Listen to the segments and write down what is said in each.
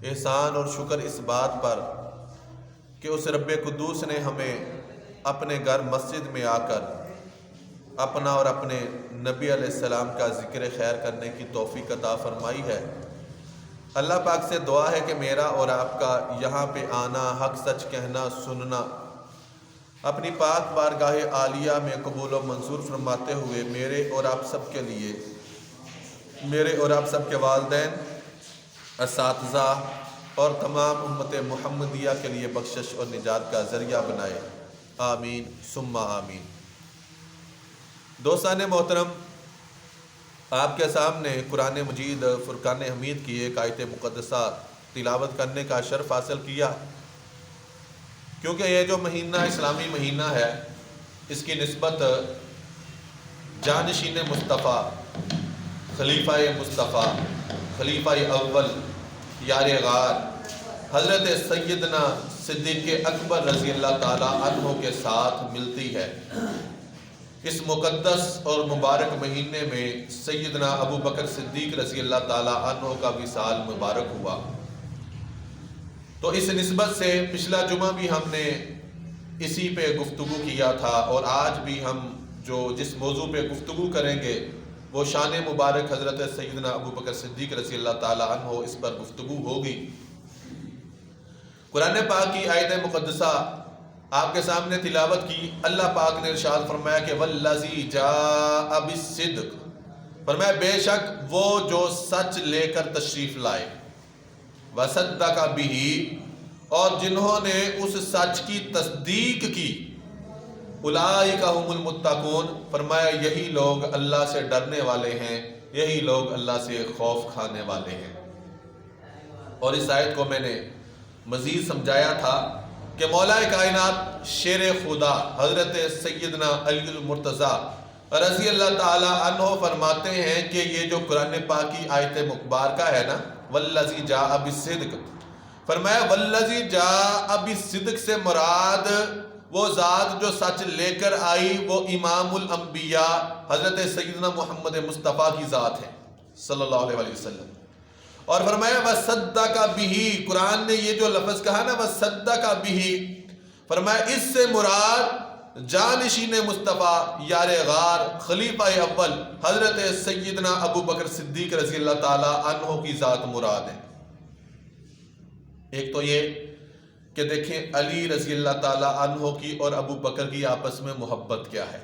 احسان اور شکر اس بات پر کہ اس رب قدوس نے ہمیں اپنے گھر مسجد میں آ کر اپنا اور اپنے نبی علیہ السلام کا ذکر خیر کرنے کی توفیق عطا فرمائی ہے۔ اللہ پاک سے دعا ہے کہ میرا اور آپ کا یہاں پہ آنا، حق سچ کہنا، سننا اپنی پاک بارگاہ عالیہ میں قبول و منظور فرماتے ہوئے میرے اور آپ سب کے لیے، میرے اور آپ سب کے والدین، اساتذہ اور تمام امت محمدیہ کے لیے بخشش اور نجات کا ذریعہ بنائے، آمین ثم آمین۔ دوستان محترم، آپ کے سامنے قرآن مجید فرقان حمید کی ایک آیت مقدسہ تلاوت کرنے کا شرف حاصل کیا، کیونکہ یہ جو مہینہ اسلامی مہینہ ہے اس کی نسبت جانشین مصطفیٰ، خلیفہ مصطفیٰ، خلیفہ اول، یار غار حضرت سیدنا صدیق اکبر رضی اللہ تعالیٰ عنہ کے ساتھ ملتی ہے۔ اس مقدس اور مبارک مہینے میں سیدنا ابو بکر صدیق رضی اللہ تعالیٰ عنہ کا وصال مبارک ہوا، تو اس نسبت سے پچھلا جمعہ بھی ہم نے اسی پہ گفتگو کیا تھا، اور آج بھی ہم جس موضوع پہ گفتگو کریں گے وہ شان مبارک حضرت سیدنا ابو بکر صدیق رضی اللہ تعالیٰ عنہ، اس پر گفتگو ہوگی۔ قرآن پاک کی آیت مقدسہ آپ کے سامنے تلاوت کی۔ اللہ پاک نے ارشاد فرمایا کہ والذی جاء بالصدق، فرمایا بے شک وہ جو سچ لے کر تشریف لائے، وصدق بہ، اور جنہوں نے اس سچ کی تصدیق کی، اولئک ھم المتقون، فرمایا یہی لوگ اللہ سے ڈرنے والے ہیں، یہی لوگ اللہ سے خوف کھانے والے ہیں۔ اور اس آیت کو میں نے مزید سمجھایا تھا کہ مولا کائنات شیر خدا حضرت سیدنا علی المرتضیٰ رضی اللہ تعالی عنہ فرماتے ہیں کہ یہ جو قرآن پاک کی آیت مبارکہ ہے نا، والذی جاء بالصدق، فرمایا والذی جاء بالصدق سے مراد وہ ذات جو سچ لے کر آئی، وہ امام الانبیاء حضرت سیدنا محمد مصطفیٰ کی ذات ہے صلی اللہ علیہ وسلم۔ اور فرمایا وصدق بہ، قرآن نے یہ جو لفظ کہا نا وصدق بہ، فرمایا اس سے مراد جانشین مصطفیٰ، یار غار، خلیفہ اول حضرت سیدنا ابو بکر صدیق رضی اللہ تعالی عنہ کی ذات مراد ہے۔ ایک تو یہ کہ دیکھیں علی رضی اللہ تعالی عنہ کی اور ابو بکر کی آپس میں محبت کیا ہے،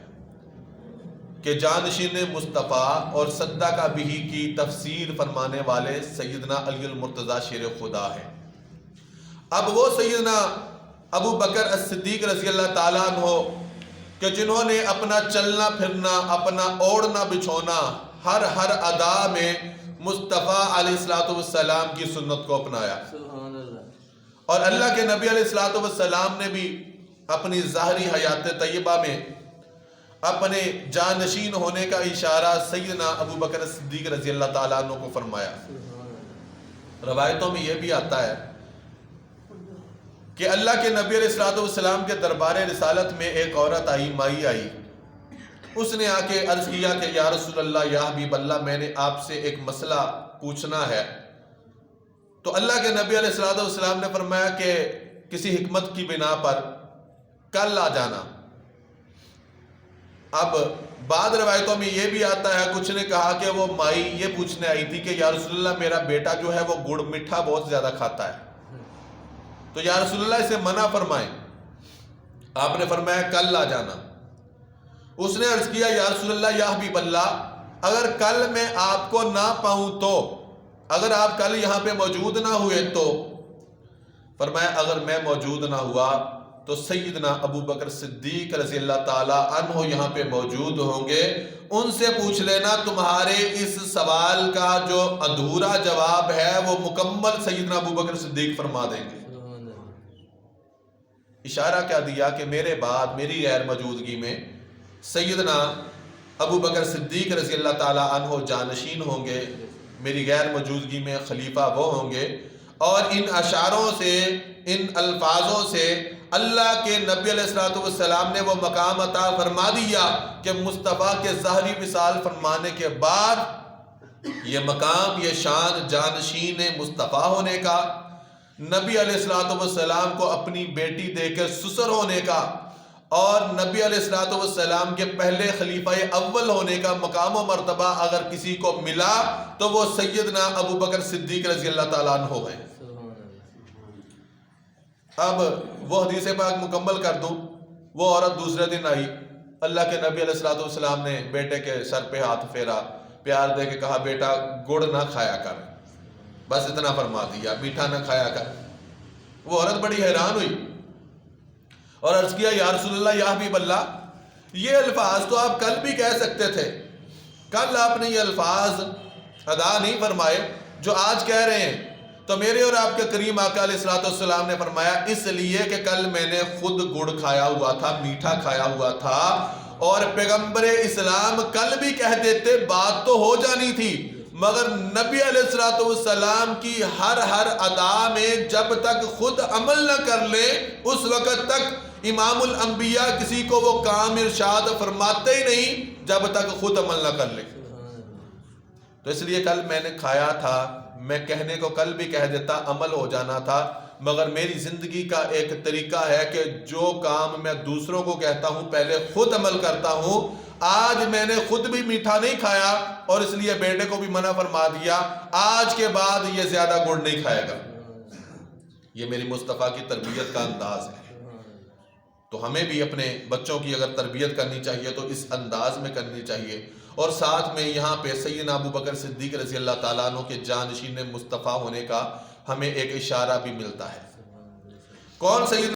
کہ جانشین مصطفیٰ اور صدق بہ کی تفسیر فرمانے والے سیدنا علی المرتضیٰ شیر خدا ہے۔ اب وہ سیدنا ابو بکر الصدیق رضی اللہ تعالیٰ عنہ کہ جنہوں نے اپنا چلنا پھرنا، اپنا اوڑھنا بچھونا، ہر ادا میں مصطفیٰ علیہ السلام کی سنت کو اپنایا، اور اللہ کے نبی علیہ السلام نے بھی اپنی ظاہری حیات طیبہ میں اپنے جانشین ہونے کا اشارہ سیدنا ابو بکر صدیق رضی اللہ تعالیٰ عنہ کو فرمایا۔ روایتوں میں یہ بھی آتا ہے کہ اللہ کے نبی علیہ السلام کے دربار رسالت میں ایک عورت آئی، مائی آئی، اس نے آ کے عرض کیا کہ یا رسول اللہ، یا حبیب اللہ، میں نے آپ سے ایک مسئلہ پوچھنا ہے۔ تو اللہ کے نبی علیہ السلام نے فرمایا کہ کسی حکمت کی بنا پر کل آ جانا۔ اب بعض روایتوں میں یہ بھی آتا ہے، کچھ نے کہا کہ وہ مائی یہ پوچھنے آئی تھی کہ یا رسول اللہ، میرا بیٹا جو ہے وہ گڑ میٹھا بہت زیادہ کھاتا ہے، تو یا رسول اللہ اسے منع فرمائیں۔ آپ نے فرمایا کل آ جانا۔ اس نے عرض کیا یا رسول اللہ، یا حبیب اللہ، اگر کل میں آپ کو نہ پاؤں تو، اگر آپ کل یہاں پہ موجود نہ ہوئے تو، فرمایا اگر میں موجود نہ ہوا تو سیدنا ابو بکر صدیق رضی اللہ تعالیٰ عنہ یہاں پہ موجود ہوں گے، ان سے پوچھ لینا، تمہارے اس سوال کا جو ادھورا جواب ہے وہ مکمل سیدنا ابو بکر صدیق فرما دیں گے۔ اشارہ کیا دیا کہ میرے بعد میری غیر موجودگی میں سیدنا ابو بکر صدیق رضی اللہ تعالیٰ عنہ جانشین ہوں گے، میری غیر موجودگی میں خلیفہ وہ ہوں گے، اور ان اشاروں سے، ان الفاظوں سے اللہ کے نبی علیہ السلام نے وہ مقام عطا فرما دیا کہ مصطفیٰ کے ظاہری وصال فرمانے کے بعد یہ مقام، یہ شان جانشین مصطفیٰ ہونے کا، نبی علیہ الصلوۃ والسلام کو اپنی بیٹی دے کے سسر ہونے کا، اور نبی علیہ الصلوۃ والسلام کے پہلے خلیفہ اول ہونے کا مقام و مرتبہ اگر کسی کو ملا تو وہ سیدنا ابو بکر صدیق رضی اللہ تعالیٰ عنہ ہو گئے۔ اب وہ حدیث پاک مکمل کر دوں۔ وہ عورت دوسرے دن آئی، اللہ کے نبی علیہ الصلوۃ والسلام نے بیٹے کے سر پہ ہاتھ پھیرا، پیار دے کے کہا بیٹا گڑ نہ کھایا کر، بس اتنا فرما دیا، میٹھا نہ کھایا کر۔ وہ عورت بڑی حیران ہوئی اور عرض کیا یا رسول اللہ، یا حبیب اللہ، یہ الفاظ تو آپ کل بھی کہہ سکتے تھے، کل آپ نے یہ الفاظ ادا نہیں فرمائے جو آج کہہ رہے ہیں۔ تو میرے اور آپ کے کریم آقا علیہ الصلوۃ والسلام نے فرمایا اس لیے کہ کل میں نے خود گڑ کھایا ہوا تھا، میٹھا کھایا ہوا تھا، اور پیغمبر اسلام کل بھی کہہ دیتے بات تو ہو جانی تھی، مگر نبی علیہ الصلوۃ والسلام کی ہر ادا میں جب تک خود عمل نہ کر لے اس وقت تک امام الانبیاء کسی کو وہ کام ارشاد فرماتے ہی نہیں جب تک خود عمل نہ کر لے۔ تو اس لیے کل میں نے کھایا تھا، میں کہنے کو کل بھی کہہ دیتا، عمل ہو جانا تھا، مگر میری زندگی کا ایک طریقہ ہے کہ جو کام میں دوسروں کو کہتا ہوں پہلے خود عمل کرتا ہوں۔ آج میں نے خود بھی میٹھا نہیں کھایا اور اس لیے بیٹے کو بھی منع فرما دیا، آج کے بعد یہ زیادہ گڑ نہیں کھائے گا۔ یہ میری مصطفیٰ کی تربیت کا انداز ہے۔ تو ہمیں بھی اپنے بچوں کی اگر تربیت کرنی چاہیے تو اس انداز میں کرنی چاہیے۔ اور ساتھ میں یہاں پہ سیدنا ابو بکر صدیق رضی اللہ تعالیٰ عنہ کے جانشین مصطفیٰ ہونے کا ہمیں ایک اشارہ بھی ملتا ہے۔ کون سیدنا